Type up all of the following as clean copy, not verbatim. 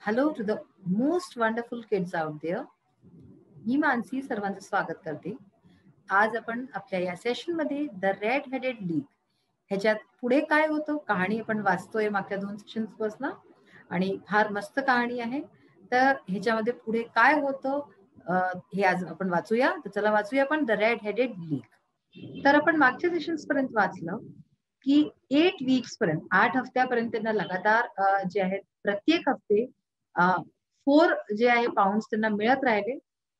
Hello to the most wonderful kids out there. मी मानसी सर्वांचं स्वागत करते. आज आपण आपल्या या सेशन मध्ये द रेड हेडेड लीग ह्याच्यात पुढे काय होतं कहाणी आपण वाचतोय मागच्या 2 सेशन्स पासून आणि फार मस्त कहाणी आहे. तर ह्याच्यामध्ये पुढे काय होतं हे आज आपण वाचूया. तर चला वाचूया आपण द रेड हेडेड लीग. तर आपण मागच्या सेशन्स पर्यंत वाचलं की 8 वीक्स पर्यंत 8 हफ्त्यापर्यंत त्यांना लगातार जे आहेत प्रत्येक हफ्ते 4 जे आहे पाऊंड्स त्यांना मिळत राहिले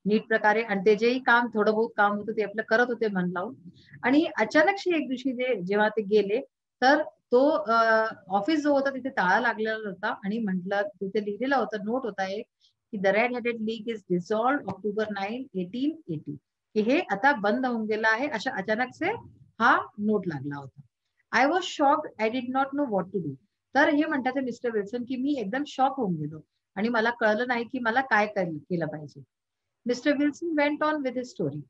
नीट प्रकारे आणि ते जेही काम थोडं बहुत काम होतं ते आपलं करत होते मन लावून. आणि अचानकशी एक दिवशी जेव्हा ते गेले तर तो ऑफिस जो होता तिथे ताळा लागलेला होता आणि म्हटलं तिथे लिहिलेला होता नोट होता एक की the red headed league is dissolved October 9, 1880 की हे आता बंद होऊन गेलं आहे. अशा अचानक से हा नोट लागला होता. I was shocked, I did not know what to do. तर हे म्हणतात मिस्टर विल्सन की मी एकदम शॉक होऊन गेलो आणि मला कळलं नाही की मला काय केलं पाहिजे. Mr Wilson went on with his story.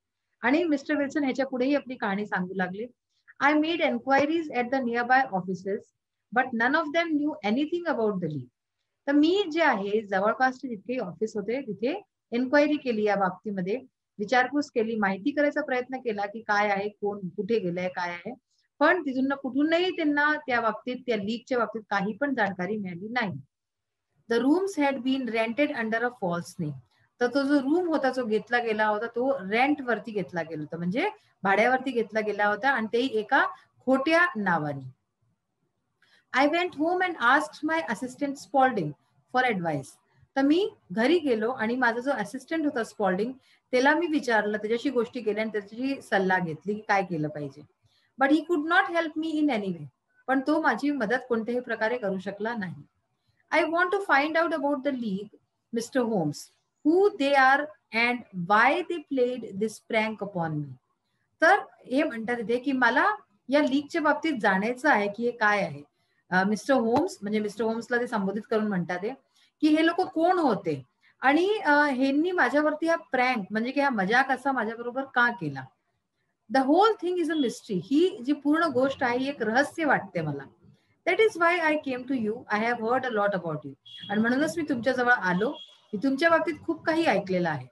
आणि मिस्टर विल्सन ह्याच्या पुढेही आपली कहाणी सांगू लागले. I made enquiries at the nearby offices but none of them knew anything about the league. तर मी जे आहे जवळपासचे जितके ऑफिस होते तिथे एन्क्वायरी केली या बाबतीमध्ये, विचारपूस केली, माहिती करायचा प्रयत्न केला की काय आहे, कोण कुठे गेलंय, काय आहे. पण तिथून कुठूनही त्यांना त्या बाबतीत त्या लीगच्या बाबतीत काही पण जाणकारी मिळाली नाही. The rooms had been rented under a false name. तर तो जो रूम होता जो घेतला गेला होता तो रेंट वरती घेतला गेला होता, म्हणजे भाड्यावरती घेतला गेला होता आणि तेही एका खोट्या नावाने. I went home and asked my assistant Spalding for advice. तर मी घरी गेलो आणि माझा जो असिस्टंट होता स्पॉल्डिंग त्याला मी विचारलं, त्याच्याशी गोष्टी केल्या आणि त्याची सल्ला घेतली की काय केलं पाहिजे. But he could not help me in any way. पण तो माझी मदत कोणत्याही प्रकारे करू शकला नाही. I want to find out about the league, mister Holmes, who they are and why they played this prank upon me. तर हे म्हणतात इथे की मला या लीगच्या बाबतीत जाणायचं आहे की हे काय आहे. मिस्टर होम्स म्हणजे मिस्टर होम्सला ते संबोधित करून म्हणतात की हे लोक कोण होते आणि ह्यांनी माझ्यावरती हा प्रँक म्हणजे की हा मजाक असा माझ्याबरोबर का केला. The whole thing is a mystery. ही जी पूर्ण गोष्ट आहे ही एक रहस्य वाटते मला. That is why I came to you. I have heard a lot about you. आणि म्हणूनच मी तुमच्या जवळ आलो. मी तुमच्या बाबतीत खूप काही ऐकलेलं आहे.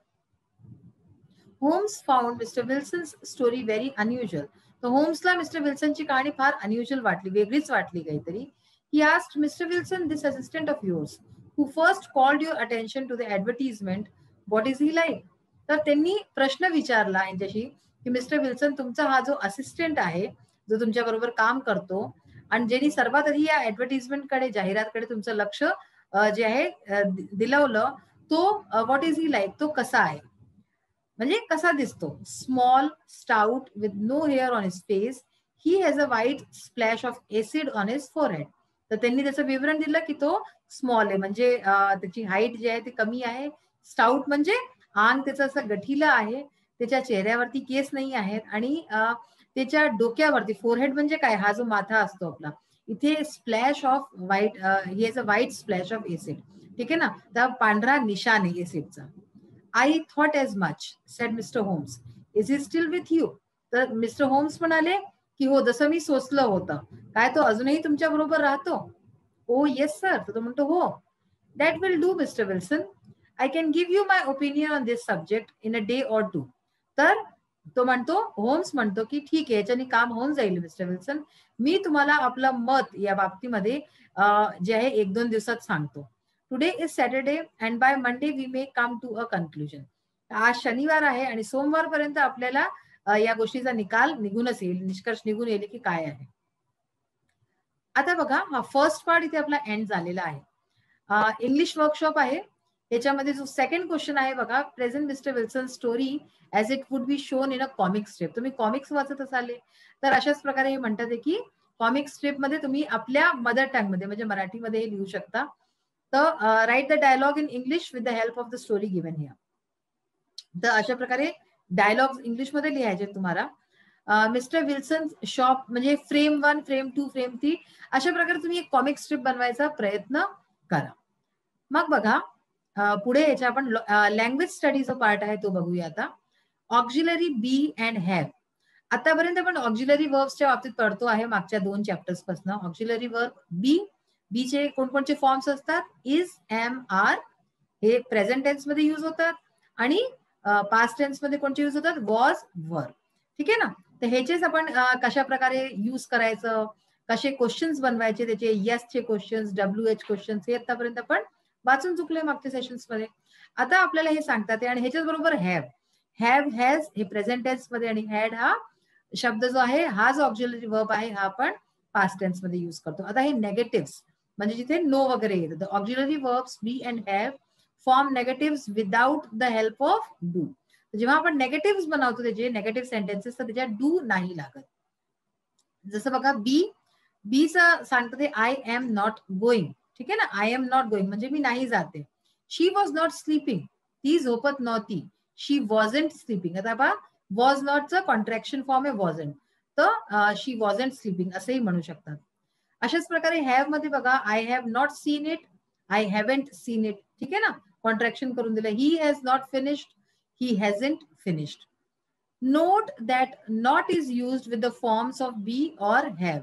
Holmes found mister Wilson's story very unusual. तर होम्सला मिस्टर विल्सनची कहाणी फार अनयुज्युअल वाटली, वेगळीच वाटली काहीतरी. He asked mister Wilson, this assistant of yours who first called your attention to the advertisement, what is he like. तर त्यांनी प्रश्न विचारला यांच्याशी की मिस्टर विल्सन तुमचा हा जो असिस्टंट आहे जो तुमच्या बरोबर काम करतो आणि ज्यांनी सर्वात आधी या ऍडव्हर्टिजमेंटकडे जाहिरातकडे तुमचं लक्ष जे आहे दिलवलं तो व्हॉट इज ही लाईक, तो कसा आहे म्हणजे कसा दिसतो. Small stout with no hair on his face, he has a white splash of acid on his forehead. तर त्यांनी त्याचं विवरण दिलं की तो स्मॉल आहे म्हणजे त्याची हाईट जी आहे ती कमी आहे. स्टाउट म्हणजे अंग त्याचं असं गठीलं आहे, त्याच्या चेहऱ्यावरती केस नाही आहेत आणि त्याच्या डोक्यावरती फोरहेड म्हणजे काय, हा जो माथा असतो आपला, इथे splash of white, he has a white splash of acid. ठीक आहे ना, तर पांढरा निशाण आहे एसिडचा. I thought as much, said Mr Holmes. Is he still with you. तर मिस्टर होम्स म्हणाले की हो, जसं मी सोचलं होतं. काय तो अजूनही तुमच्या बरोबर राहतो. Oh yes sir. तो म्हणतो हो. That will do mister Wilson. I can give you my opinion on this subject in a day or two. तर तो म्हणतो, होम्स म्हणतो की ठीक आहे, याच्याने काम होऊन जाईल मिस्टर विल्सन. मी तुम्हाला आपलं मत या बाबतीमध्ये जे आहे 1-2 दिवसात सांगतो. Today is Saturday and by Monday we may come to a conclusion. आज शनिवार आहे आणि सोमवारपर्यंत आपल्याला या गोष्टीचा निकाल निघूनच येईल, निष्कर्ष निघून येईल की काय आहे. आता बघा, हा फर्स्ट पार्ट इथे आपला एंड झालेला आहे. इंग्लिश वर्कशॉप आहे. याच्यामध्ये जो सेकंड क्वेश्चन आहे बघा, present mister Wilson story as it would be shown in a comic strip. तुम्ही कॉमिक्स वाचत असाल तर अशाच प्रकारे हे म्हणतात की कॉमिक स्ट्रिप मध्ये तुम्ही आपल्या मदर टंग मध्ये म्हणजे मराठीमध्ये हे लिहू शकता. तर write the dialogue in English with the help of the story given here. तर अशा प्रकारे डायलॉग इंग्लिशमध्ये लिहायचे तुम्हाला. मिस्टर विल्सन शॉप म्हणजे फ्रेम 1, फ्रेम 2, फ्रेम 3 अशा प्रकारे तुम्ही एक कॉमिक स्ट्रिप बनवायचा प्रयत्न करा. मग बघा, पुढे याच्या आपण लँग्वेज स्टडी जो पार्ट आहे तो बघूया आता. Auxiliary be and have. आतापर्यंत आपण ऑक्झिलरी वर्ब्सच्या बाबतीत पडतो आहे मागच्या 2 चॅप्टर्स पासून. ऑक्झिलरी वर्ब बी बी चे कोणकोणचे फॉर्म्स असतात? इज, एम, आर हे प्रेझेंट टेन्स मध्ये युज होतात आणि पास्ट टेन्स मध्ये कोणते युज होतात? वॉज, वर. ठीक आहे ना? तर ह्याचेच आपण कशा प्रकारे युज करायचं, कसे क्वेश्चन्स बनवायचे त्याचे, येस चे क्वेश्चन्स, WH क्वेश्चन्स हे आतापर्यंत आपण वाचून चुकले मागच्या सेशन्स मध्ये. आता आपल्याला हे सांगतात आणि ह्याच्याच बरोबर हॅव, हॅज हे प्रेझेंट टेन्स मध्ये आणि हॅड हा शब्द जो आहे हा जो ऑक्झिलरी वर्ब आहे हा आपण पास्ट टेन्स मध्ये युज करतो. आता हे नेगेटिव्ह म्हणजे जिथे नो वगैरे येतं, the auxiliary verbs be and have form negative without the help of do. जेव्हा आपण नेगेटिव्ह बनवतो त्याचे नेगेटिव्ह सेंटेन्सेस तर त्याच्यात डू नाही लागत. जसं बघा बीचं सांगतं ते आय एम नॉट गोईंग. ठीक आहे ना? आय एम नॉट गोईंग म्हणजे मी नाही जाते. शी वॉज नॉट स्लीपिंग, ती झोपत नव्हती. शी वॉजंट स्लीपिंग. आता पहा वॉज नॉटचं कॉन्ट्रॅक्शन फॉर्म आहे वॉजंट, तर शी वॉजंट स्लीपिंग असंही म्हणू शकतात. अशाच प्रकारे हॅव मध्ये बघा I have not seen it, I haven't seen it. ठीक आहे ना? कॉन्ट्रॅक्शन करून दिलं. He has not finished, he hasn't finished. Note that not is used with the forms of be or have.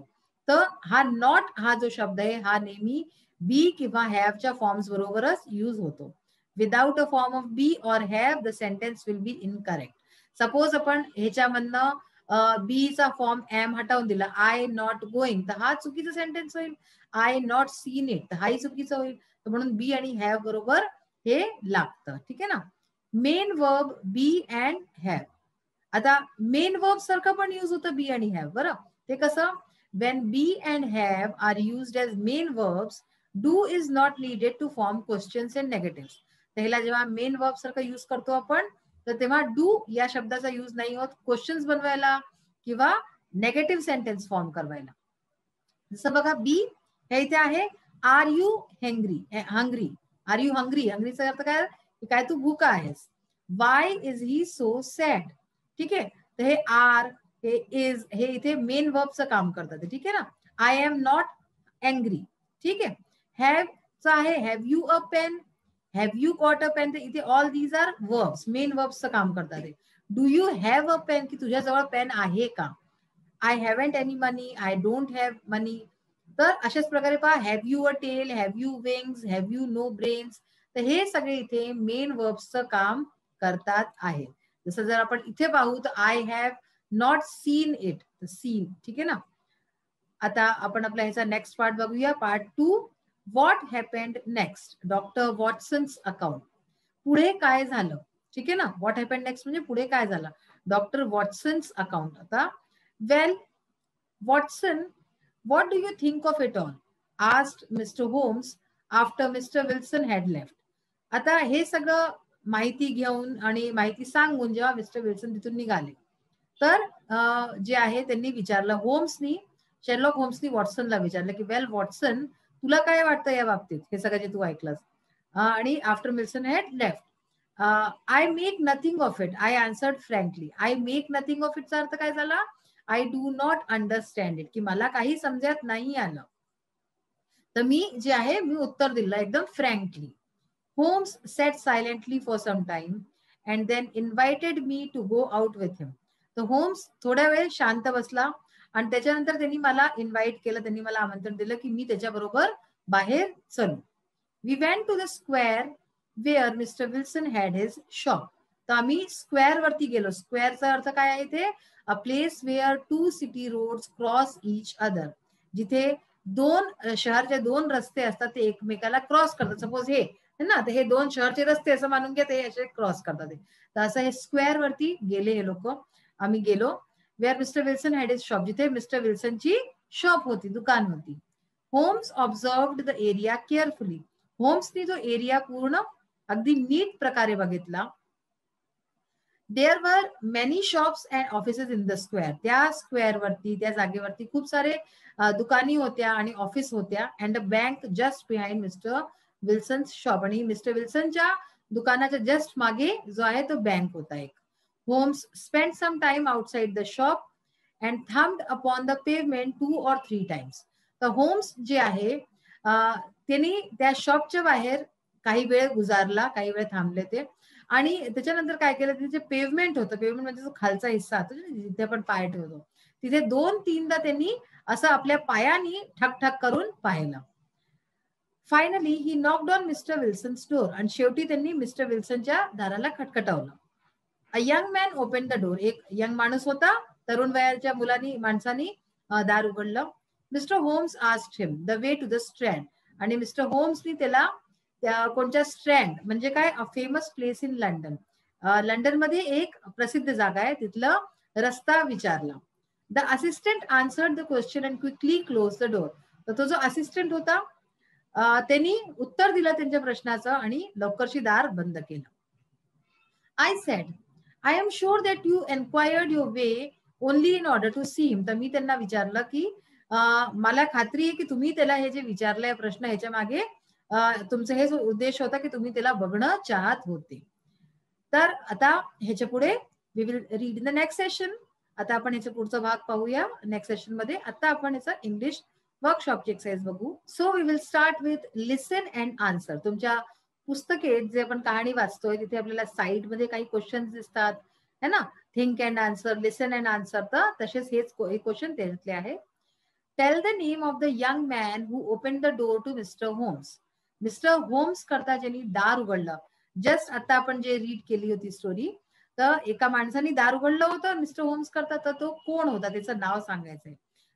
तर हा नॉट हा जो शब्द आहे हा नेहमी बी किंवा हॅवच्या फॉर्म्स बरोबरच यूज होतो. Without a form of be or have the sentence will be incorrect. Suppose आपण ह्याच्यामधनं बी चा फॉर्म एम हटवून दिला, आय नॉट गोईंग, तर हा चुकीचा सेंटेन्स होईल. आय नॉट सीन इट, तर हाही चुकीचं होईल. तर म्हणून बी आणि हॅव बरोबर हे लागतं. ठीक आहे ना? Main verb B and have. आता मेन वर्ब सारखं पण यूज होतं बी आणि हॅव. बरं, ते कसं? When be and have are used as main verbs, do is not needed to form questions and negative. त्याला जेव्हा मेन वर्ब सारखं युज करतो आपण तर तेव्हा डू या शब्दाचा युज नाही होत क्वेश्चन्स बनवायला किंवा नेगेटिव्ह सेंटेन्स फॉर्म करायला. जसं बघा बी हे इथे आहे are you hungry, hungry, are you hungry. हंग्रीचा अर्थ काय? काय तू भूका आहेस. Why is he so sad. ठीक आहे? तर हे आर हे इज हे इथे मेन वर्बचं काम करतात. ठीक आहे ना? I am not angry. ठीक आहे? हॅवचं आहे have you a pen, have you got a pen. तर इथे all these are verbs, main वर्ब्सचं काम करतात. Do you have a pen, की तुझ्याजवळ पेन आहे का? I haven't any money, I don't have money. तर अशाच प्रकारे पहा have you a tail, have you wings, have you no brains. तर हे सगळे इथे मेन वर्ब्सचं काम करतात आहे. जसं जर आपण इथे पाहू तर I have not seen it, seen. ठीक आहे ना? आता आपण आपला ह्याचा नेक्स्ट पार्ट बघूया, part 2. What happened next, doctor Watson's account. पुढे काय झालं? ठीक आहे ना? व्हॉट हॅपेंड नेक्स्ट म्हणजे पुढे काय झालं? Doctor Watson's account. आता well Watson, what do you think of it all, asked Mr Holmes after Mr Wilson had left. आता हे सगळं माहिती घेऊन आणि माहिती सांगून जेव्हा मिस्टर विल्सन तिथून निघाले तर जे आहे त्यांनी विचारलं होम्सनी, शेरलॉक होम्सनी वॉटसनला विचारलं की वेल वॉटसन तुला काय वाटतं या बाबतीत, हे सगळं जे तू ऐकलंस. आणि after Wilson had left, I make nothing of it, I answered frankly. I make nothing of इटचा अर्थ काय झाला? I do not understand it, की मला काही समजत नाही आलं. तर मी जे आहे मी उत्तर दिलं एकदम frankly. Holmes sat silently for some time and then invited me to go out with him. तर होम्स थोड्या वेळ शांत बसला आणि त्याच्यानंतर त्यांनी मला इन्व्हाइट केलं, त्यांनी मला आमंत्रण दिलं की मी त्याच्याबरोबर बाहेर चलू. We went to the square where mister Wilson had his shop. तर आम्ही स्क्वेअर वरती गेलो. स्क्वेअरचा अर्थ काय आहे ते? A place where two city roads cross each other. जिथे दोन शहरचे दोन रस्ते असतात ते एकमेकाला क्रॉस करतात. सपोज हे ना, तर हे दोन शहरचे रस्ते असं मानून घ्या ते असे क्रॉस करतात. तर असं हे स्क्वेअर वरती गेले हे लोक. आम्ही गेलो where mister Wilson had his shop, जिथे मिस्टर विल्सनची शॉप होती, दुकान होती. Holmes observed the area carefully. होम्सनी जो एरिया पूर्ण अगदी नीट प्रकारे बघितला. There were many shops and offices in the square. त्या स्क्वेअर वरती त्या जागेवरती खूप सारे दुकानी होत्या आणि ऑफिस होत्या. And a bank just behind mister Wilson shop. आणि मिस्टर विल्सनच्या दुकानाच्या जस्ट मागे जो आहे तो बँक होता एक. Holmes spend some time outside the shop and thumped upon the pavement 2 or 3 times. तर होम्स जे आहे त्यांनी त्या शॉपच्या बाहेर काही वेळ गुजारला, काही वेळ थांबले ते. आणि त्याच्यानंतर काय केलं, तिथे पेव्हमेंट होतं, पेव्हमेंट म्हणजे जो खालचा हिस्सा होता जिथे आपण पाय ठेवतो, तिथे 2-3दा त्यांनी असं आपल्या पायानी ठक ठक करून पाहिलं. Finally he knocked on Mr Wilson's door, आणि शेवटी त्यांनी मिस्टर विल्सनच्या दाराला खटखटवलं. A young man open the door, एक यंग माणूस होता, तरुण वयाच्या माणसानी दार उघडलं. Mr Holmes asked him the way to the Strand, आणि मिस्टर होम्सनी त्याला त्या कोणत्या स्ट्रँड म्हणजे काय, a famous place in London, लंडनमध्ये एक प्रसिद्ध जागा आहे, तिथलं रस्ता विचारला. The assistant answered the question and quickly close the door. तर तो जो असिस्टंट होता त्यांनी उत्तर दिलं त्यांच्या प्रश्नाचं आणि लवकरशी दार बंद केलं. I said, I am sure that you enquired your way only in order to see him. तर मी त्यांना विचारलं की मला खात्री आहे की तुम्ही त्याला हे जे विचारलंय प्रश्न ह्याच्या मागे तुमचा हे जो उद्देश होता की तुम्ही त्याला बघणं चाहत होते. तर आता ह्याच्या पुढे we will read in the next session. आता आपण ह्याचा पुढचा भाग पाहूया नेक्स्ट सेशन मध्ये. आता आपण ह्याचा इंग्लिश वर्कशॉपची एक्सरसाइज बघू. So we will start with listen and answer. तुमच्या पुस्तकेत जे आपण कहाणी वाचतोय तिथे आपल्याला साईड मध्ये काही क्वेश्चन दिसतात है ना, think and answer, listen and answer. तर तसेच हेच क्वेश्चन त्यातले आहे. Tell the name of the young man who open the door to mister Holmes. Mister Holmes करता ज्यांनी दार उघडलं, जस्ट आता आपण जे रीड केली होती स्टोरी, तर एका माणसाने दार उघडलं होतं मिस्टर होम्स करता, तर तो कोण होता त्याचं नाव सांगायचंय.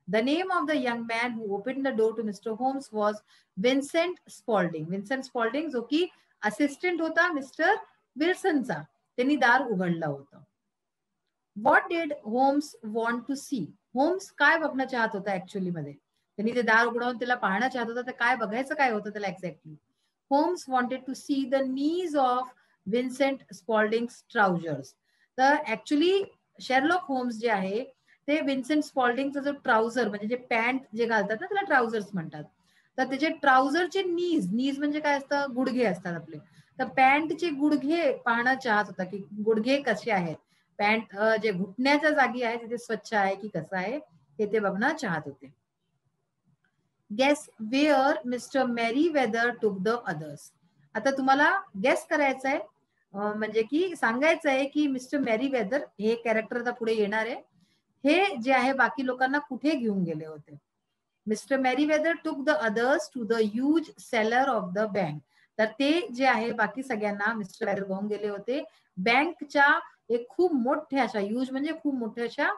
The name of the young man who open the door to mister Holmes was Vincent Spalding. Vincent Spalding जो की असिस्टंट होता मिस्टर विल्सनचा, त्यांनी दार उघडलं होतं. What did Holmes want to see. Holmes काय बघणं चाहत होता ऍक्च्युअली मध्ये, त्यांनी ते दार उघडवून त्याला पाहणं चाहत होता, तर काय बघायचं काय होतं त्याला exactly. Holmes wanted to see the knees of Vincent Spalding's trousers. तर ऍक्च्युली शेरलॉक होम्स जे आहे ते विन्सेंट स्पॉल्डिंगचा जो ट्राउझर म्हणजे जे पॅन्ट जे घालतात ना त्याला ट्राउझर्स म्हणतात, तर त्याचे ट्राउझरचे नीज म्हणजे काय असतं, गुडघे असतात आपले, तर पॅन्टचे गुडघे पाहणं चाहत होता की गुडघे कसे आहेत, पॅन्ट जे घुटण्याच्या जागी आहे तिथे स्वच्छ आहे की कसं आहे हे ते बघणं चाहत होते. Guess where mister Merryweather took the others. आता तुम्हाला गेस करायचं आहे, म्हणजे की सांगायचं आहे की मिस्टर मेरीवेदर हे कॅरेक्टर आता पुढे येणार आहे, हे जे आहे बाकी लोकांना कुठे घेऊन गेले होते. Mister Merryweather took the others to the huge cellar of the bank. तर ते जे आहे बाकी सगळ्यांना मिस्टर मेरीवेदर घेऊन गेले होते बँकच्या एक खूप मोठ्या अशा, ह्यूज म्हणजे खूप मोठ्या अशा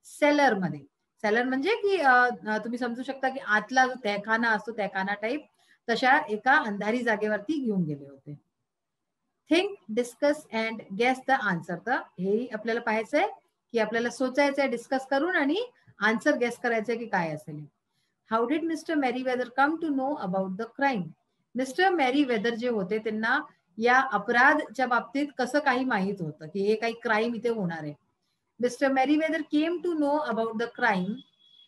सेलर मध्ये. सेलर म्हणजे की तुम्ही समजू शकता की आतला जो तहखाना असतो तहखाना टाईप, तशा एका अंधारी जागेवरती घेऊन गेले होते. Think, discuss and guess the answer. तर हे आपल्याला पाहायचंय की आपल्याला सोचायचंय डिस्कस करून आणि आन्सर गेस करायचंय की काय असेल. How did mister Merryweather come to know about the crime. Mister Merryweather जे होते त्यांना या अपराधच्या बाबतीत कसं काही माहित होतं की हे काही क्राईम इथे होणार आहे. Mister Merryweather came to know about the crime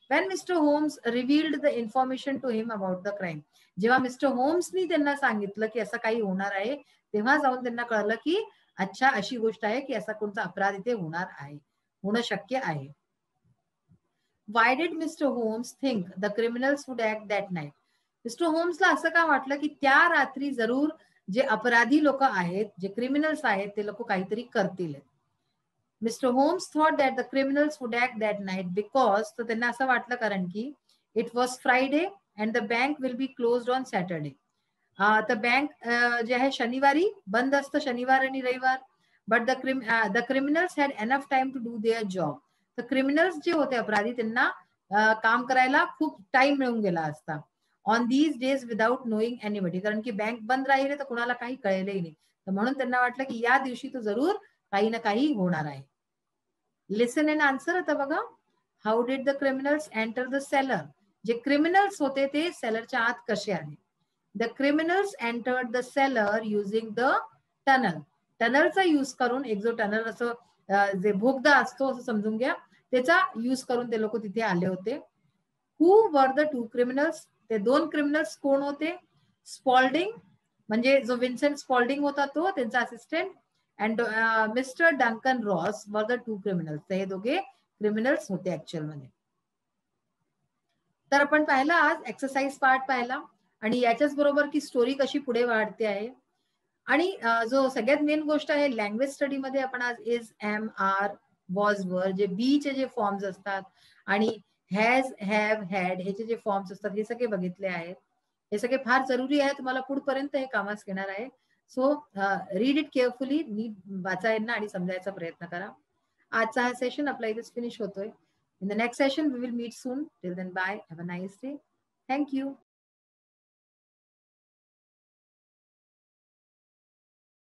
when Mr. Holmes revealed the information to him about the crime. जेव्हा मिस्टर होम्सनी त्यांना सांगितलं की असं काही होणार आहे, तेव्हा जाऊन त्यांना कळलं की अच्छा अशी गोष्ट आहे की असा कोणता अपराध इथे होणार आहे, होणं शक्य आहे. Why did Mr. Holmes think the criminals would act that night? Mr होम्सला असं का वाटलं की त्या रात्री जरूर जे अपराधी लोक आहेत, जे क्रिमिनल्स आहेत, ते लोक काहीतरी करतील. Mister Holmes thought that the criminals would act that night because, तर त्यांना असं वाटलं कारण की it was Friday and the bank will be closed on Saturday. तर बँक जे आहे शनिवारी बंद असतं, शनिवार आणि रविवार. But the criminals had enough time to do their job. तर क्रिमिनल्स जे होते अपराधी त्यांना काम करायला खूप टाइम मिळून गेला असता on these days without knowing anybody, कारण की बँक बंद राहिले तर कुणाला काही कळलेही नाही. तर म्हणून त्यांना वाटलं की या दिवशी तो जरूर काही ना काही होणार आहे. Listen and answer. आता बघा, how did the criminals enter the cellar. जे क्रिमिनल्स होते ते सेलरच्या आत कसे आले. The criminals entered the cellar using the tunnel. टनलचा यूज करून, एक जो टनल असं जे भोगदा असतो असं समजून घ्या, त्याचा यूज करून ते लोक तिथे आले होते. Who were the two criminals. ते दोन क्रिमिनल्स कोण होते. स्पॉल्डिंग म्हणजे जो विन्सेंट स्पॉल्डिंग होता तो, त्यांचा असिस्टंट, अँड मिस्टर डंकन Ross were the two criminals. हे दोघे क्रिमिनल्स होते ऍक्च्युअल मध्ये. तर आपण पाहिला आज एक्सरसाइज पार्ट पाहिला आणि याच्याच बरोबर की स्टोरी कशी पुढे वाढते आहे. आणि जो सगळ्यात मेन गोष्ट आहे लँग्वेज स्टडी मध्ये आपण आज इज, एम, आर, वॉज, वर, जे बी चे जे फॉर्म्स असतात आणि हॅज, हॅव, हॅड ह्याचे जे फॉर्म्स असतात हे सगळे बघितले आहेत. हे सगळे फार जरुरी आहे, तुम्हाला पुढपर्यंत हे कामास येणार आहे. सो रीड इट केअरफुली, नीट वाचायला आणि समजायचा प्रयत्न करा. आजचा हा सेशन आपला इथेच फिनिश होतोय. In the next session we will meet soon. Till then bye, have a nice day. Thank you.